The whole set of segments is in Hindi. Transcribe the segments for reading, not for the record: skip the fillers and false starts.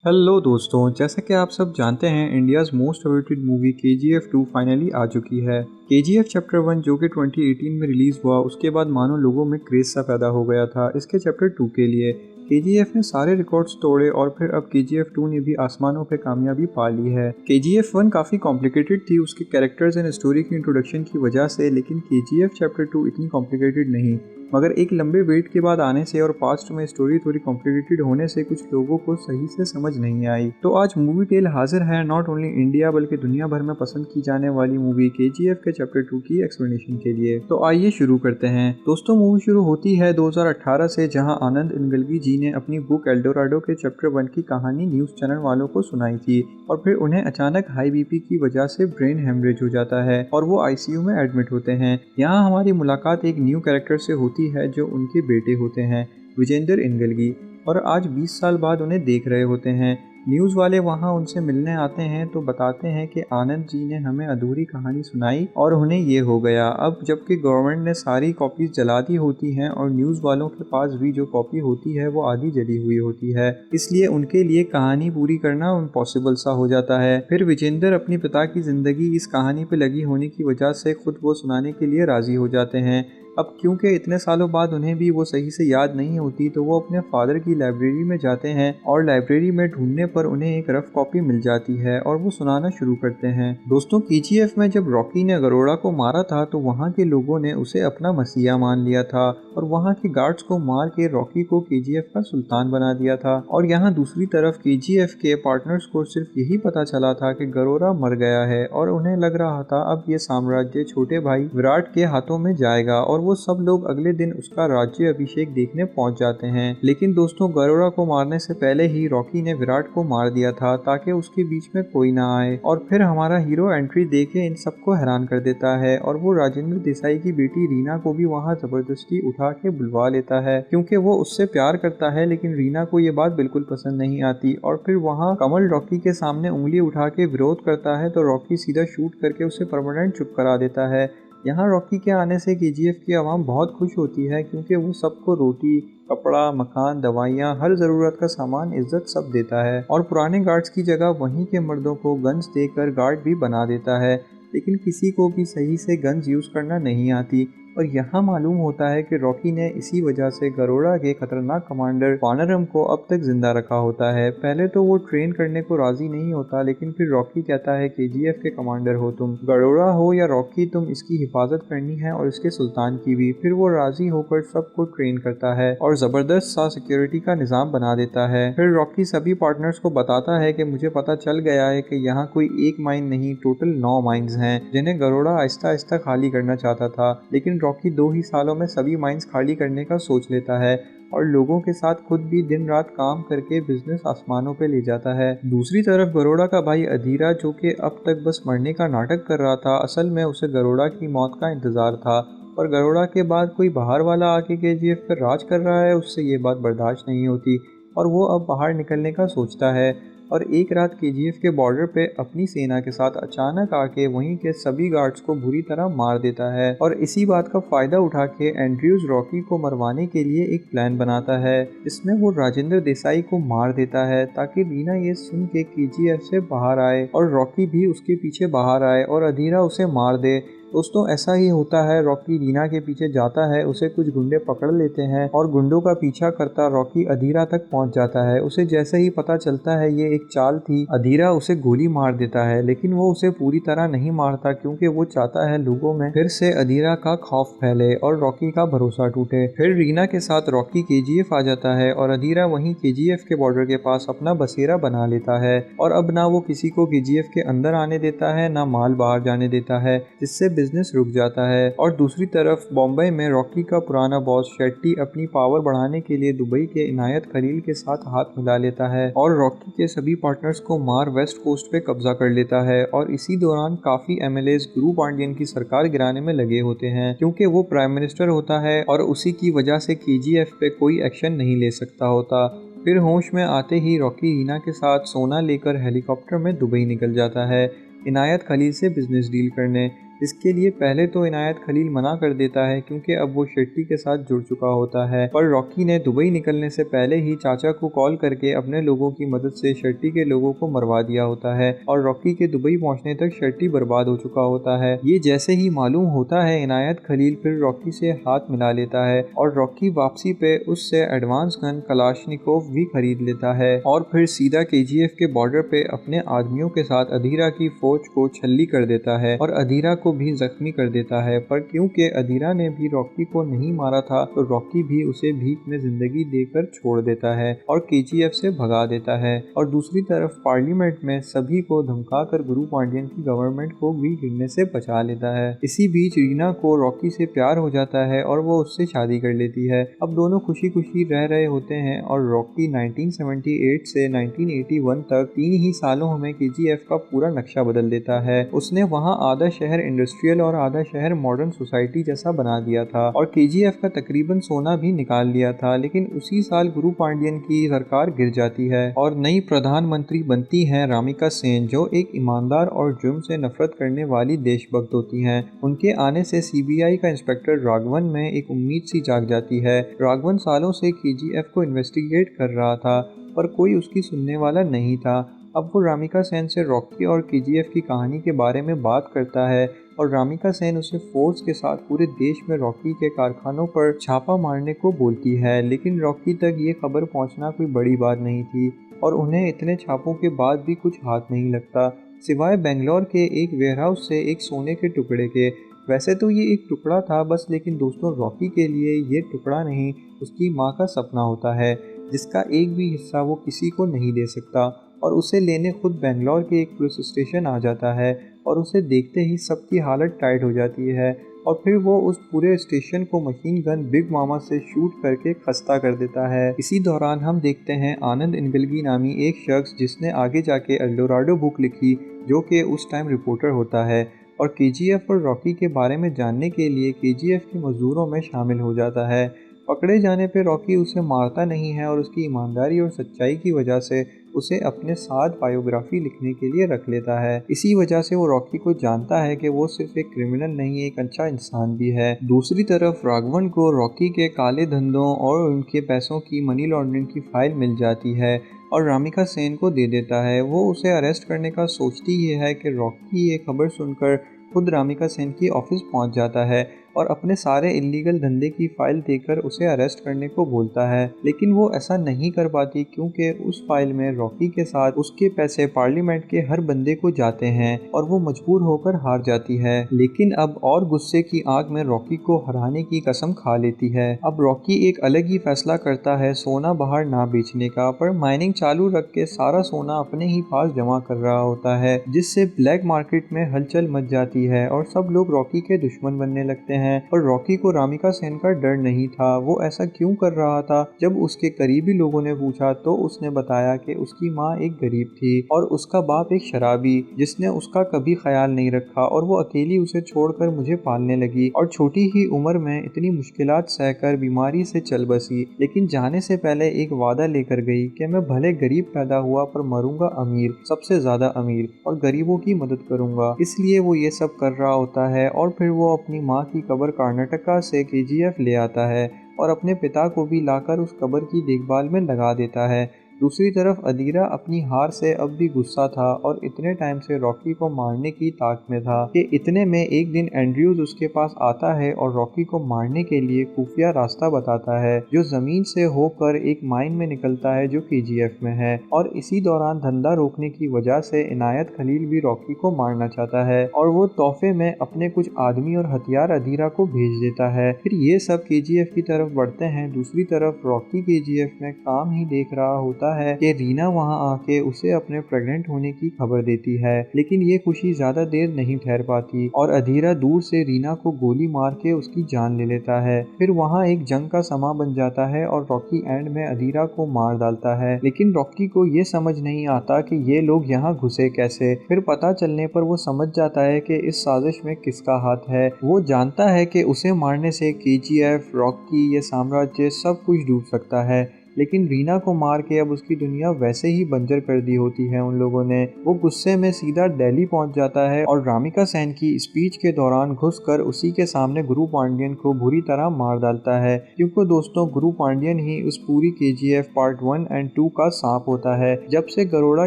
हेलो दोस्तों, जैसा कि आप सब जानते हैं India's most awaited movie KGF 2 finally आ चुकी है। KGF चैप्टर 1 जो कि 2018 में रिलीज़ हुआ, उसके बाद मानो लोगों में क्रेज़ सा पैदा हो गया था इसके चैप्टर 2 के लिए। KGF ने सारे रिकॉर्ड्स तोड़े और फिर अब KGF 2 ने भी आसमानों पे कामयाबी पा ली है। KGF 1 काफ़ी कॉम्प्लिकेटेड थी उसके कैरेक्टर्स एंड स्टोरी की इंट्रोडक्शन की वजह से, लेकिन KGF चैप्टर 2 इतनी कॉम्प्लिकेटेड नहीं। मगर एक लंबे वेट के बाद आने से और पास्ट में स्टोरी थोड़ी कॉम्प्लिकेटेड होने से कुछ लोगों को सही से समझ नहीं आई। तो आज मूवी टेल हाजिर है नॉट ओनली इंडिया बल्कि दुनिया भर में पसंद की जाने वाली मूवी KGF के चैप्टर 2 की एक्सप्लेनेशन के लिए। तो आइए शुरू करते हैं। दोस्तों, मूवी शुरू होती है 2018 से, जहां आनंद इनगलगी जी ने अपनी बुक एल्डोराडो के चैप्टर 1 की कहानी न्यूज़ चैनल वालों को सुनाई थी और फिर उन्हें अचानक हाई बीपी की वजह से ब्रेन हेमरेज हो जाता है और वो ICU में एडमिट होते हैं। यहाँ हमारी मुलाकात एक न्यू कैरेक्टर से होती है जो उनके बेटे होते हैं, विजेंदर इनगलगी, और आज 20 साल बाद उन्हें देख रहे होते हैं। न्यूज़ वाले वहां उनसे मिलने आते हैं तो बताते हैं कि आनंद जी ने हमें अधूरी कहानी सुनाई और उन्हें ये हो गया। अब जबकि गवर्नमेंट ने सारी कॉपीज जला दी होती हैं और न्यूज़ वालों के पास भी जो कॉपी होती है वो आधी जली हुई होती है, इसलिए उनके लिए कहानी पूरी करना इम्पॉसिबल सा हो जाता है। फिर विजेंदर अपने पिता की जिंदगी इस कहानी पे लगी होने की वजह से खुद वो सुनाने के लिए राजी हो जाते हैं। अब क्योंकि इतने सालों बाद उन्हें भी वो सही से याद नहीं होती तो वो अपने फादर की लाइब्रेरी में जाते हैं और लाइब्रेरी में ढूंढने पर उन्हें एक रफ कॉपी मिल जाती है और वो सुनाना शुरू करते हैं। दोस्तों, KGF में जब रॉकी ने गरोड़ा को मारा था तो वहाँ के लोगों ने उसे अपना मसीहा मान लिया था और वहाँ के गार्ड्स को मार के रॉकी को KGF का सुल्तान बना दिया था। और यहाँ दूसरी तरफ KGF के पार्टनर्स को सिर्फ यही पता चला था कि गरोड़ा मर गया है और उन्हें लग रहा था अब ये साम्राज्य छोटे भाई विराट के हाथों में जाएगा और वो सब लोग अगले दिन उसका राज्य अभिषेक देखने पहुंच जाते हैं। लेकिन दोस्तों, गरोड़ा को मारने से पहले ही रॉकी ने विराट को मार दिया था ताकि उसके बीच में कोई ना आए और फिर हमारा हीरो एंट्री देके इन सबको हैरान कर देता है और वो राजेंद्र देसाई की बेटी रीना को भी वहाँ जबरदस्ती उठा के बुलवा लेता है क्योंकि वो उससे प्यार करता है, लेकिन रीना को ये बात बिल्कुल पसंद नहीं आती और फिर वहाँ कमल रॉकी के सामने उंगली उठा के विरोध करता है तो रॉकी सीधा शूट करके उसे परमानेंट चुप करा देता है। यहाँ रॉकी के आने से KGF की आवाम बहुत खुश होती है क्योंकि वो सबको रोटी, कपड़ा, मकान, दवाइयाँ, हर ज़रूरत का सामान, इज्जत सब देता है और पुराने गार्ड्स की जगह वहीं के मर्दों को गन्स देकर गार्ड भी बना देता है। लेकिन किसी को भी सही से गन्स यूज़ करना नहीं आती और यहाँ मालूम होता है कि रॉकी ने इसी वजह से गरोड़ा के खतरनाक कमांडर वानरम को अब तक जिंदा रखा होता है। पहले तो वो ट्रेन करने को राजी नहीं होता, लेकिन फिर रॉकी कहता है KGF के कमांडर हो तुम, गरोड़ा हो या रॉकी, तुम इसकी हिफाजत करनी है और इसके सुल्तान की भी। फिर वो राजी होकर सबको ट्रेन करता है और जबरदस्त सा सिक्योरिटी का निजाम बना देता है। फिर रॉकी सभी पार्टनर्स को बताता है कि मुझे पता चल गया है कि यहाँ कोई एक माइन नहीं, टोटल 9 माइंस हैं जिन्हें गरोड़ा आहिस्ता आहिस्ता खाली करना चाहता था, लेकिन रॉकी 2 ही सालों में सभी माइंस खाली करने का सोच लेता है और लोगों के साथ खुद भी दिन रात काम करके बिजनेस आसमानों पे ले जाता है। दूसरी तरफ गरोड़ा का भाई अधीरा, जो कि अब तक बस मरने का नाटक कर रहा था, असल में उसे गरोड़ा की मौत का इंतजार था और गरोड़ा के बाद कोई बाहर वाला आके KGF पर राज कर रहा है, उससे ये बात बर्दाश्त नहीं होती और वो अब बाहर निकलने का सोचता है। और एक रात KGF के बॉर्डर पे अपनी सेना के साथ अचानक आके वहीं के सभी गार्ड्स को बुरी तरह मार देता है और इसी बात का फायदा उठा के एंड्रयूज रॉकी को मरवाने के लिए एक प्लान बनाता है। इसमें वो राजेंद्र देसाई को मार देता है ताकि रीना ये सुन के KGF से बाहर आए और रॉकी भी उसके पीछे बाहर आए और अधीरा उसे मार दे। दोस्तों, ऐसा ही होता है। रॉकी रीना के पीछे जाता है, उसे कुछ गुंडे पकड़ लेते हैं और गुंडों का पीछा करता रॉकी अधीरा तक पहुंच जाता है। उसे जैसे ही पता चलता है ये एक चाल थी, अधीरा उसे गोली मार देता है, लेकिन वो उसे पूरी तरह नहीं मारता क्योंकि वो चाहता है लोगों में फिर से अधीरा का खौफ फैले और रॉकी का भरोसा टूटे। फिर रीना के साथ रॉकी KGF आ जाता है और अधीरा वहीं KGF के बॉर्डर के पास अपना बसेरा बना लेता है और अब ना वो किसी को KGF के अंदर आने देता है ना माल बाहर जाने देता है, जिससे बिजनेस रुक जाता है। और दूसरी तरफ बॉम्बे में रॉकी का पुराना बॉस शेट्टी अपनी पावर बढ़ाने के लिए दुबई के इनायत खलील के साथ हाथ मिला लेता है और रॉकी के सभी पार्टनर्स को मार वेस्ट कोस्ट पे कब्जा कर लेता है और इसी दौरान काफी MLAs गुरु पांडियन की सरकार गिराने में लगे होते हैं क्योंकि वो प्राइम मिनिस्टर होता है और उसी की वजह से KGF पे कोई एक्शन नहीं ले सकता होता। फिर होश में आते ही रॉकी रीना के साथ सोना लेकर हेलीकॉप्टर में दुबई निकल जाता है इनायत खलील से बिजनेस डील करने। इसके लिए पहले तो इनायत खलील मना कर देता है क्योंकि अब वो शेट्टी के साथ जुड़ चुका होता है, पर रॉकी ने दुबई निकलने से पहले ही चाचा को कॉल करके अपने लोगों की मदद से शेट्टी के लोगों को मरवा दिया होता है और रॉकी के दुबई पहुंचने तक शेट्टी बर्बाद हो चुका होता है। ये जैसे ही मालूम होता है इनायत खलील फिर रॉकी से हाथ मिला लेता है और रॉकी वापसी पे उससे एडवांस गन कलाशनिकोव भी खरीद लेता है और फिर सीधा केजीएफ के बॉर्डर पे अपने आदमियों के साथ अधीरा की फौज को छल्ली कर देता है और अधीरा को भी जख्मी कर देता है। पर क्योंकि अधीरा ने भी रॉकी को नहीं मारा था तो रॉकी भी उसे भीख में जिंदगी देकर छोड़ देता है और केजीएफ से भगा देता है। और दूसरी तरफ पार्लियामेंट में सभी को धमकाकर गुरु पांडियन की गवर्नमेंट को भी गिरने से बचा लेता है। इसी बीच रीना को रॉकी से प्यार हो जाता है और वो उससे शादी कर लेती है। अब दोनों खुशी खुशी रह रहे होते हैं और रॉकी 1978 से 1981 तक 3 ही सालों में केजीएफ का पूरा नक्शा बदल देता है। उसने वहाँ आधा शहर इंडस्ट्रियल और आधा शहर मॉडर्न सोसाइटी जैसा बना दिया था और केजीएफ का तकरीबन सोना भी निकाल लिया था। लेकिन उसी साल गुरु पांडियन की सरकार गिर जाती है और नई प्रधानमंत्री बनती है रामिका सेन, जो एक ईमानदार और जुर्म से नफरत करने वाली देशभक्त होती हैं। उनके आने से सीबीआई का इंस्पेक्टर राघवन में एक उम्मीद सी जाग जाती है। राघवन सालों से केजीएफ को इन्वेस्टिगेट कर रहा था पर कोई उसकी सुनने वाला नहीं था। अब वो रामिका सेन से रॉकी और केजीएफ की कहानी के बारे में बात करता है और रामिका सेन उसे फोर्स के साथ पूरे देश में रॉकी के कारखानों पर छापा मारने को बोलती है। लेकिन रॉकी तक ये खबर पहुंचना कोई बड़ी बात नहीं थी और उन्हें इतने छापों के बाद भी कुछ हाथ नहीं लगता सिवाय बेंगलोर के एक वेयरहाउस से एक सोने के टुकड़े के। वैसे तो ये एक टुकड़ा था बस, लेकिन दोस्तों रॉकी के लिए ये टुकड़ा नहीं, उसकी माँ का सपना होता है जिसका एक भी हिस्सा वो किसी को नहीं दे सकता। और उसे लेने खुद बेंगलोर के एक पुलिस स्टेशन आ जाता है और उसे देखते ही सबकी हालत टाइट हो जाती है और फिर वो उस पूरे स्टेशन को मशीन गन बिग मामा से शूट करके खस्ता कर देता है। इसी दौरान हम देखते हैं आनंद इनगलगी नामी एक शख्स जिसने आगे जाके एल्डोराडो बुक लिखी, जो कि उस टाइम रिपोर्टर होता है और केजीएफ और रॉकी के बारे में जानने के लिए केजीएफ के मजदूरों में शामिल हो जाता है। पकड़े जाने पे रॉकी उसे मारता नहीं है और उसकी ईमानदारी और सच्चाई की वजह से उसे अपने साथ बायोग्राफी लिखने के लिए रख लेता है। इसी वजह से वो रॉकी को जानता है कि वो सिर्फ एक क्रिमिनल नहीं, एक अच्छा इंसान भी है। दूसरी तरफ राघवन को रॉकी के काले धंधों और उनके पैसों की मनी लॉन्ड्रिंग की फाइल मिल जाती है और रामिका सेन को दे देता है। वो उसे अरेस्ट करने का सोचती ही है कि रॉकी ये खबर सुनकर खुद रामिका सेन की ऑफिस पहुंच जाता है और अपने सारे इलीगल धंधे की फाइल देकर उसे अरेस्ट करने को बोलता है। लेकिन वो ऐसा नहीं कर पाती क्योंकि उस फाइल में रॉकी के साथ उसके पैसे पार्लियामेंट के हर बंदे को जाते हैं और वो मजबूर होकर हार जाती है। लेकिन अब और गुस्से की आग में रॉकी को हराने की कसम खा लेती है। अब रॉकी एक अलग ही फैसला करता है सोना बाहर ना बेचने का, पर माइनिंग चालू रख के सारा सोना अपने ही पास जमा कर रहा होता है, जिससे ब्लैक मार्केट में हलचल मच जाती है और सब लोग रॉकी के दुश्मन बनने लगते हैं। और रॉकी को रामिका सेन का डर नहीं था। वो ऐसा क्यों कर रहा था? जब उसके करीबी लोगों ने पूछा तो उसने बताया कि उसकी माँ एक गरीब थी और उसका बाप एक शराबी जिसने उसका कभी ख्याल नहीं रखा और वो अकेली उसे छोड़कर मुझे पालने लगी और छोटी ही उम्र में इतनी मुश्किलात सहकर बीमारी से चल बसी, लेकिन जाने से पहले एक वादा लेकर गई कि मैं भले गरीब पैदा हुआ पर मरूंगा अमीर, सबसे ज्यादा अमीर, और गरीबों की मदद करूंगा। इसलिए वो ये सब कर रहा होता है और फिर वो अपनी माँ की कब्र कर्नाटका से केजीएफ ले आता है और अपने पिता को भी लाकर उस कब्र की देखभाल में लगा देता है। दूसरी तरफ अधीरा अपनी हार से अब भी गुस्सा था और इतने टाइम से रॉकी को मारने की ताक में था कि इतने में एक दिन एंड्रयूज उसके पास आता है और रॉकी को मारने के लिए खुफिया रास्ता बताता है जो जमीन से होकर एक माइन में निकलता है जो केजीएफ में है। और इसी दौरान धंधा रोकने की वजह से इनायत खलील भी रॉकी को मारना चाहता है और वो तोहफे में अपने कुछ आदमी और हथियार अधीरा को भेज देता है। फिर ये सब केजीएफ की तरफ बढ़ते हैं। दूसरी तरफ रॉकी केजीएफ में काम ही देख रहा होता है कि रीना वहां आके उसे अपने प्रेग्नेंट होने की खबर देती है, लेकिन ये खुशी ज्यादा देर नहीं ठहर पाती और अधीरा दूर से रीना को गोली मार के उसकी जान ले लेता है। फिर वहां एक जंग का समा बन जाता है और रॉकी एंड में अधीरा को मार डालता है, लेकिन रॉकी को ये समझ नहीं आता कि ये लोग यहाँ घुसे कैसे। फिर पता चलने पर वो समझ जाता है कि इस साजिश में किसका हाथ है। वो जानता है कि उसे मारने से केजीएफ, रॉकी, ये साम्राज्य सब कुछ डूब सकता है, लेकिन रीना को मार के अब उसकी दुनिया वैसे ही बंजर कर दी होती है उन लोगों ने। वो गुस्से में सीधा दिल्ली पहुंच जाता है और रामिका सेन की स्पीच के दौरान घुसकर उसी के सामने गुरु पांडियन को बुरी तरह मार डालता है, क्योंकि दोस्तों गुरु पांडियन ही उस पूरी केजीएफ पार्ट 1 एंड 2 का सांप होता है। जब से गरोड़ा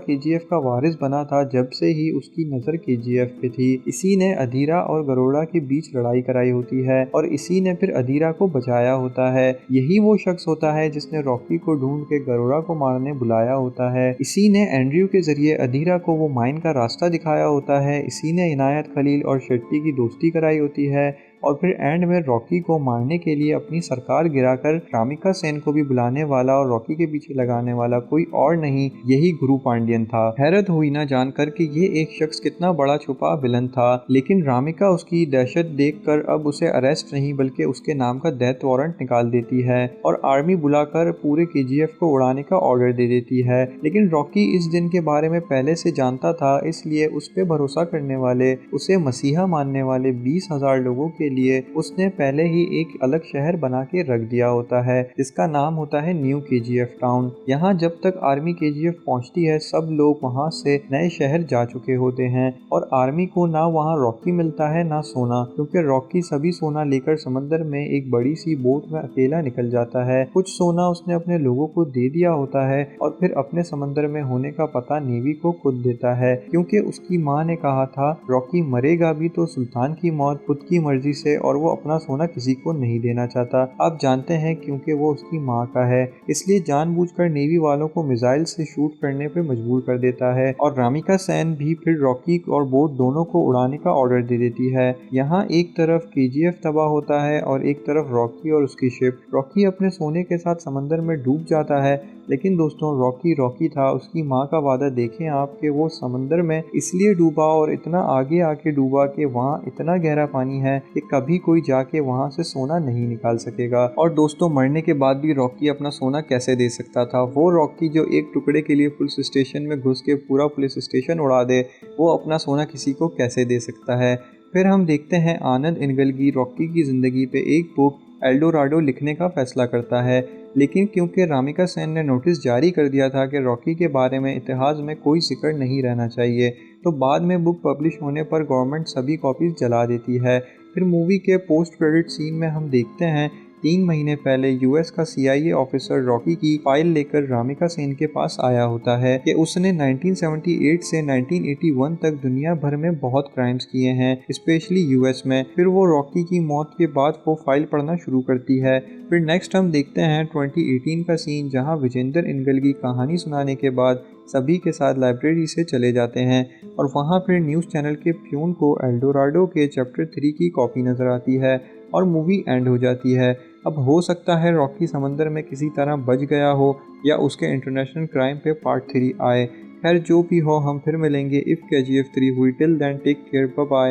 केजीएफ का वारिस बना था, जब से ही उसकी नजर केजीएफ पे थी। इसी ने अधीरा और गरोड़ा के बीच लड़ाई कराई होती है और इसी ने फिर अधीरा को बचाया होता है। यही वो शख्स होता है जिसने रॉकी को ढूंढ के गरोड़ा को मारने बुलाया होता है। इसी ने एंड्रयू के जरिए अधीरा को वो माइन का रास्ता दिखाया होता है। इसी ने इनायत खलील और शेट्टी की दोस्ती कराई होती है और फिर एंड में रॉकी को मारने के लिए अपनी सरकार गिराकर रामिका सेन को भी बुलाने वाला और रॉकी के पीछे लगाने वाला कोई और नहीं, यही गुरु पांडियन था। हैरत हुई ना जानकर कि ये एक शख्स कितना बड़ा छुपा विलन था, लेकिन रामिका उसकी दहशत देखकर अब उसे अरेस्ट नहीं बल्कि उसके नाम का डेथ वारंट निकाल देती है और आर्मी बुलाकर पूरे केजीएफ को उड़ाने का ऑर्डर दे देती है। लेकिन रॉकी इस दिन के बारे में पहले से जानता था, इसलिए उस पर भरोसा करने वाले, उसे मसीहा मानने वाले 20,000 लोगों के लिए उसने पहले ही एक अलग शहर बना के रख दिया होता है, जिसका नाम होता है न्यू केजीएफ टाउन। यहाँ जब तक आर्मी केजीएफ पहुँचती है, सब लोग वहाँ से नए शहर जा चुके होते हैं और आर्मी को ना वहाँ रॉकी मिलता है ना सोना, क्योंकि रॉकी सभी सोना लेकर समंदर में एक बड़ी सी बोट में अकेला निकल जाता है। कुछ सोना उसने अपने लोगों को दे दिया होता है और फिर अपने समंदर में होने का पता नेवी को खुद देता है, क्योंकि उसकी माँ ने कहा था रॉकी मरेगा भी तो सुल्तान की मौत खुद की मर्जी से, और वो अपना सोना किसी को नहीं देना चाहता। आप जानते हैं क्योंकि वो उसकी माँ का है, इसलिए जानबूझकर नेवी वालों को मिसाइल से शूट करने पे मजबूर कर देता है और रामिका सेन भी फिर रॉकी और बोट दोनों को उड़ाने का ऑर्डर दे देती है। यहाँ एक तरफ केजीएफ तबाह होता है और एक तरफ रॉकी और उसकी शिप। रॉकी अपने सोने के साथ समंदर में डूब जाता है, लेकिन दोस्तों रॉकी था, उसकी माँ का वादा देखें आप कि वो समंदर में इसलिए डूबा और इतना आगे आके डूबा कि वहाँ इतना गहरा पानी है कि कभी कोई जाके वहाँ से सोना नहीं निकाल सकेगा। और दोस्तों मरने के बाद भी रॉकी अपना सोना कैसे दे सकता था? वो रॉकी जो एक टुकड़े के लिए पुलिस स्टेशन में घुस के पूरा पुलिस स्टेशन उड़ा दे, वो अपना सोना किसी को कैसे दे सकता है? फिर हम देखते हैं आनंद इनगलगी रॉकी की ज़िंदगी पे एक बुक एल्डोराडो लिखने का फैसला करता है, लेकिन क्योंकि रामिका सेन ने नोटिस जारी कर दिया था कि रॉकी के बारे में इतिहास में कोई जिक्र नहीं रहना चाहिए, तो बाद में बुक पब्लिश होने पर गवर्नमेंट सभी कॉपीज जला देती है। फिर मूवी के पोस्ट क्रेडिट सीन में हम देखते हैं 3 महीने पहले यूएस का CIA ऑफिसर रॉकी की फाइल लेकर रामिका सेन के पास आया होता है कि उसने 1978 से 1981 तक दुनिया भर में बहुत क्राइम्स किए हैं, स्पेशली यूएस में। फिर वो रॉकी की मौत के बाद वो फाइल पढ़ना शुरू करती है। फिर नेक्स्ट हम देखते हैं 2018 का सीन, जहां विजेंदर इनगलगी कहानी सुनाने के बाद सभी के साथ लाइब्रेरी से चले जाते हैं और वहां फिर न्यूज़ चैनल के प्यून को एल्डोराडो के चैप्टर 3 की कॉपी नजर आती है और मूवी एंड हो जाती है। अब हो सकता है रॉकी समंदर में किसी तरह बच गया हो या उसके इंटरनेशनल क्राइम पे पार्ट 3 आए। खैर जो भी हो, हम फिर मिलेंगे इफ़ KGF 3 हुई। Till then take care, bye bye.